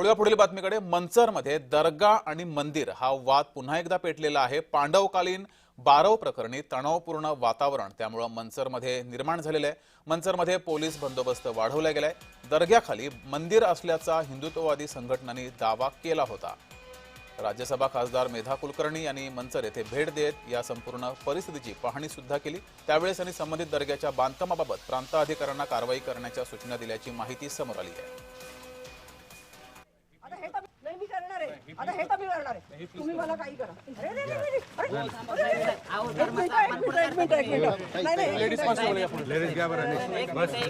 पुढील बातमीकडे मंचरमध्ये दर्गा आणि मंदिर हा वाद पुन्हा एकदा पेटलेला आहे। पांडवकालीन बारव प्रकरणी तणावपूर्ण वातावरण त्यामुळे मंचरमध्ये निर्माण झालेले आहे। मंचरमध्ये पोलीस बंदोबस्त वाढवला गेलाय। दर्ग्याखाली मंदिर असल्याचा हिंदुत्ववादी संघटनांनी दावा केला होता। राज्यसभा खासदार मेधा कुलकर्णी यांनी मंचर येथे भेट देत या संपूर्ण परिस्थितीची पाहणी सुद्धा केली। त्यावेळेस त्यांनी संबंधित दर्ग्याच्या बांधकामाबाबत प्रांत अधिकाऱ्यांना कारवाई करण्याच्या सूचना दिल्याची माहिती समोर आली आहे। आता हे कमी करणार आहे, तुम्ही मला काही करा। लेडीज घ्या बरं। माझ्या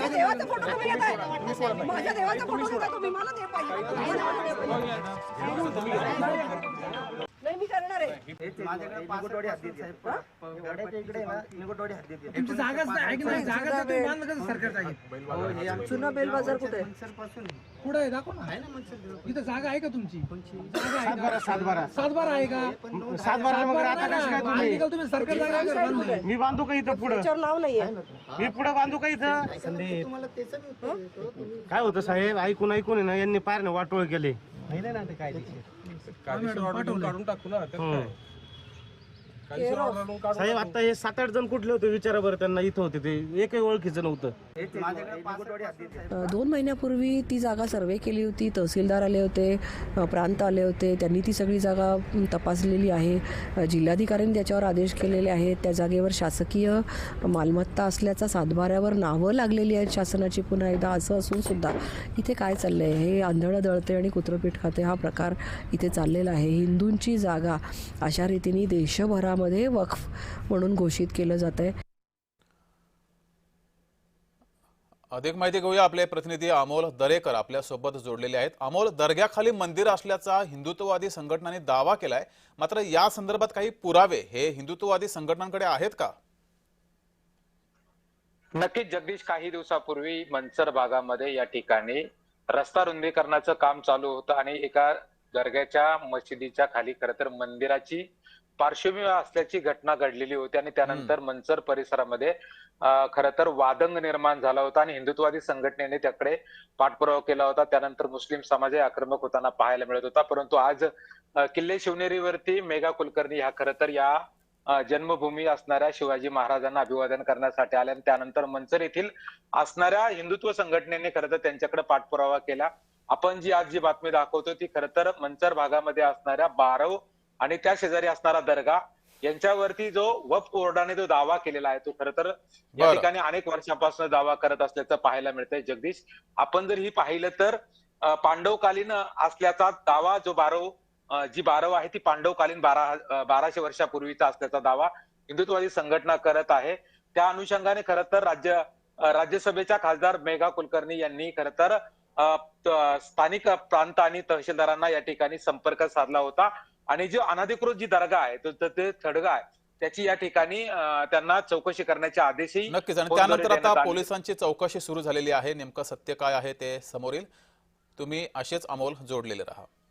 देवाचा फोटो तुम्ही घेताय, माझ्या देवाचा फोटो घेताय तुम्ही, मला दे पाहिजे। नाही मी करणार आहे। माझ्याकडे निगोटवाडी हद्दीत साहेब गाड्याच्या इकडे ना निगोटवाडी हद्दीत आहे। तुमची जागाच नाही आहे की नाही? जागा तर तुम्ही बांधलं कसं सरकार जागेत? जुना बेल बाजार कुठे आहे? मनसरपासून कुठं आहे दाखव ना। आहे ना मनसर इथं जागा आहे का तुमची? जागा आहे सातबारा का? सातबारा आहे का? सातबारा मग आता कसं काय तुम्ही? आर्टिकल तुम्ही सरकार जागा बांधलंय। मी बांधू का इथं पुढं? त्याच्यावर नाव नाहीये। मी पुढे बांधू का इथं? तुम्हाला त्याचं बी उत्तर काय होतं साहेब, ऐकून आहे ना यांनी पार वाटोळ केले। नाही ना ते काय काढून टाकू ना। साहेब आता हे 7-8 जण कुठले होते विचारा बरं त्यांना, इथं होते ते एकही ओळखीचं नव्हतं। माझ्याकडे निगोटवाडी हद्दीत साहेब 2 महिन्यापूर्वी ती जागा सर्वे केली होती। तहसीलदार आले होते, प्रांत आले होते, त्यांनी ती सगळी जागा तपासलेली आहे। जिल्हाधिकाऱ्यांनी त्याच्यावर आदेश केलेले आहेत। त्या जागेवर शासकीय मालमत्ता असल्याचा सातबाऱ्यावर नावं लागलेली आहेत शासनाची। पुन्हा एकदा असं असून सुद्धा इथे काय चाललंय, हे आंधळं दळते आणि कुत्रपीठ खाते हा प्रकार इथे चाललेला आहे। हिंदूंची जागा अशा रीतीने देशभरामध्ये वक्फ म्हणून घोषित केलं जात आहे। अधिक माहिती घेऊया, आपले प्रतिनिधी अमोल दरेकर आपल्या सोबत जोडलेले आहेत। अमोल, दर्ग्याखाली मंदिर असल्याचा हिंदुत्ववादी संघटनांनी दावा केलाय, मात्र या संदर्भात काही पुरावे हे हिंदुत्ववादी संघटनांकडे आहेत का? नक्कीच जगदीश, काही दिवसापूर्वी मंचर भागामध्ये या ठिकाणी रस्ता रुंदीकरणाचं काम चालू होतं आणि एका दर्ग्याच्या मशिदीच्या खाली खरं तर मंदिराची पार्श्वभूमी असल्याची घटना घडलेली होती आणि त्यानंतर मंचर परिसरामध्ये खरं तर वादंग निर्माण झाला होता आणि हिंदुत्ववादी संघटनेने त्याकडे पाठपुरावा केला होता। त्यानंतर मुस्लिम समाज आक्रमक होताना पाहायला मिळत होता। परंतु आज किल्ले शिवनेरीवरती मेघा कुलकर्णी ह्या खरं तर या जन्मभूमी असणाऱ्या शिवाजी महाराजांना अभिवादन करण्यासाठी आल्या आणि त्यानंतर मंचर येथील असणाऱ्या हिंदुत्व संघटनेने खरं तर त्यांच्याकडे पाठपुरावा केला। आपण आज जी बातमी दाखवतो ती खरं तर मंचर भागामध्ये असणाऱ्या बारव आणि त्या शेजारी असणारा दर्गा यांच्यावरती जो वक्फ बोर्डाने जो दावा केलेला आहे तो खरं तर या ठिकाणी अनेक वर्षांपासून दावा करत असल्याचं पाहायला मिळतंय। जगदीश, आपण जर ही पाहिलं तर पांडवकालीन असल्याचा दावा जो बारव आहे ती पांडवकालीन 1200 वर्षापूर्वीचा असल्याचा दावा हिंदुत्ववादी संघटना करत आहे। त्या अनुषंगाने खरं तर राज्यसभेच्या खासदार मेघा कुलकर्णी यांनी खरं तर स्थानिक प्रांत आणि तहसीलदारांना या ठिकाणी संपर्क साधला होता आणि जो अनधिकृत जी दर्गा आहे ते थडगा आहे त्याची या ठिकाणी त्यांना चौकशी करण्याचे आदेशही नक्कीच, आणि त्यानंतर आता पोलिसांची चौकशी सुरू झालेली आहे। नेमकं सत्य काय आहे ते समोर येईल। तुम्ही असेच अमोल जोडलेले राहा।